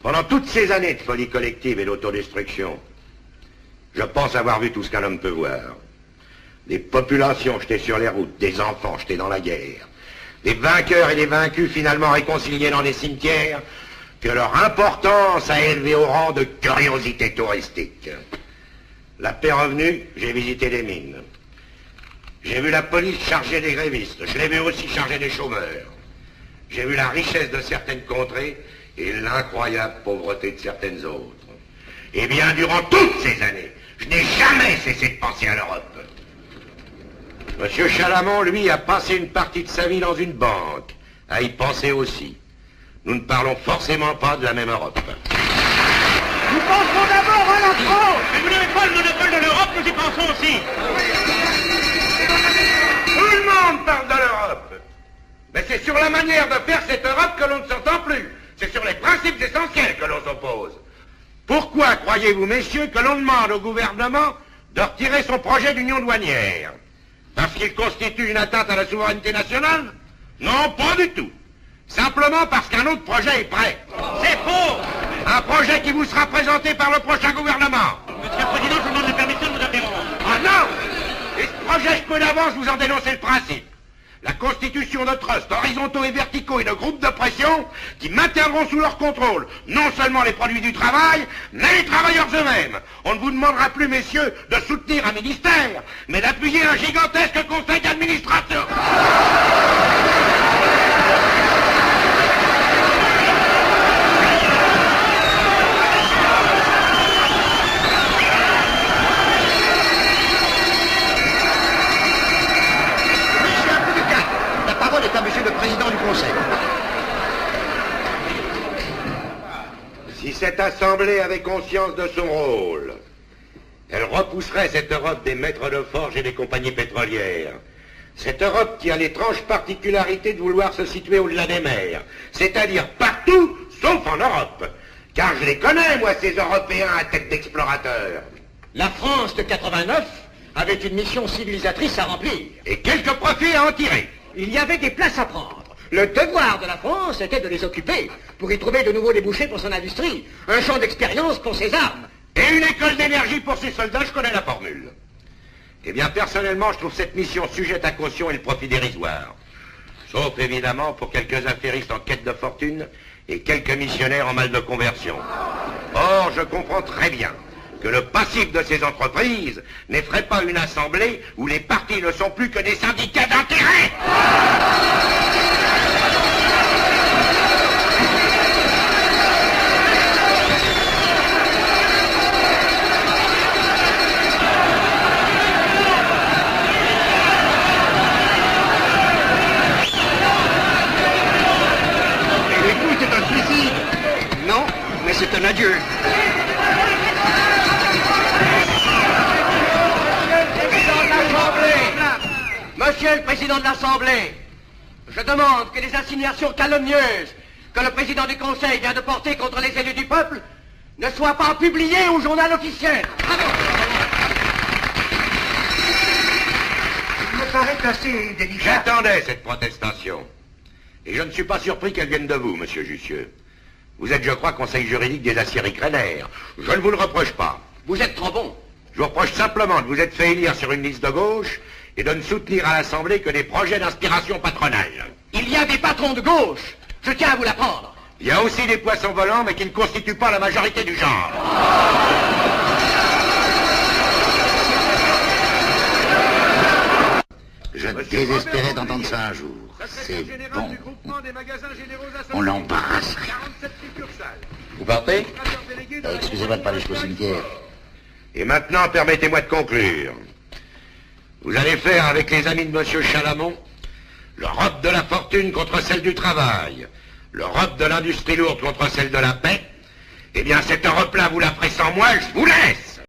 Pendant toutes ces années de folie collective et d'autodestruction, je pense avoir vu tout ce qu'un homme peut voir. Des populations jetées sur les routes, des enfants jetés dans la guerre, des vainqueurs et des vaincus finalement réconciliés dans des cimetières que leur importance a élevé au rang de curiosité touristique. La paix revenue, j'ai visité des mines. J'ai vu la police charger des grévistes, je l'ai vu aussi charger des chômeurs. J'ai vu la richesse de certaines contrées et l'incroyable pauvreté de certaines autres. Et bien, durant toutes ces années, je n'ai jamais cessé de penser à l'Europe. Monsieur Chalamont, lui, a passé une partie de sa vie dans une banque, à y penser aussi. Nous ne parlons forcément pas de la même Europe. Nous pensons d'abord à la France. Mais vous n'avez pas le monopole de l'Europe, nous y pensons aussi. Tout le monde parle de l'Europe. Mais c'est sur la manière de faire cette Europe que l'on ne s'entend plus. C'est sur les principes essentiels que l'on s'oppose. Pourquoi croyez-vous, messieurs, que l'on demande au gouvernement de retirer son projet d'union douanière? Parce qu'il constitue une atteinte à la souveraineté nationale? Non, pas du tout. Simplement parce qu'un autre projet est prêt. C'est faux. Un projet qui vous sera présenté par le prochain gouvernement. Monsieur le Président, je vous demande la permission de vous interrompre. Ah non! Et ce projet, je peux d'avance vous en dénoncer le principe. La constitution de trusts horizontaux et verticaux et de groupes de pression qui maintiendront sous leur contrôle non seulement les produits du travail, mais les travailleurs eux-mêmes. On ne vous demandera plus, messieurs, de soutenir un ministère, mais d'appuyer un gigantesque conseil d'administration. À monsieur le président du Conseil. Si cette assemblée avait conscience de son rôle, elle repousserait cette Europe des maîtres de forge et des compagnies pétrolières. Cette Europe qui a l'étrange particularité de vouloir se situer au-delà des mers, c'est-à-dire partout, sauf en Europe. Car je les connais, moi, ces Européens à tête d'explorateurs. La France de 89 avait une mission civilisatrice à remplir. Et quelques profits à en tirer. Il y avait des places à prendre. Le devoir de la France était de les occuper pour y trouver de nouveaux débouchés pour son industrie, un champ d'expérience pour ses armes. Et une école d'énergie pour ses soldats, je connais la formule. Eh bien, personnellement, je trouve cette mission sujette à caution et le profit dérisoire. Sauf, évidemment, pour quelques affairistes en quête de fortune et quelques missionnaires en mal de conversion. Or, je comprends très bien que le passif de ces entreprises n'effraie pas une assemblée où les partis ne sont plus que des syndicats d'intérêt. Et l'écoute est un suicide. Non, mais c'est un adieu. Monsieur le Président de l'Assemblée, je demande que les insinuations calomnieuses que le Président du Conseil vient de porter contre les élus du peuple ne soient pas publiées au journal officiel. Il me paraît assez délicat. J'attendais cette protestation. Et je ne suis pas surpris qu'elle vienne de vous, monsieur Jussieu. Vous êtes, je crois, conseil juridique des aciéries Créner. Je ne vous le reproche pas. Vous êtes trop bon. Je vous reproche simplement de vous être fait élire sur une liste de gauche et de ne soutenir à l'Assemblée que des projets d'inspiration patronale. Il y a des patrons de gauche. Je tiens à vous l'apprendre. Il y a aussi des poissons volants, mais qui ne constituent pas la majorité du genre. Je désespérais d'entendre ça un jour. C'est bon. On l'embarrasserait. Vous partez? Excusez-moi de parler jusqu'au cimetière. Et maintenant, permettez-moi de conclure. Vous allez faire avec les amis de monsieur Chalamont l'Europe de la fortune contre celle du travail, l'Europe de l'industrie lourde contre celle de la paix. Eh bien, cette Europe-là, vous la ferez sans moi, je vous laisse.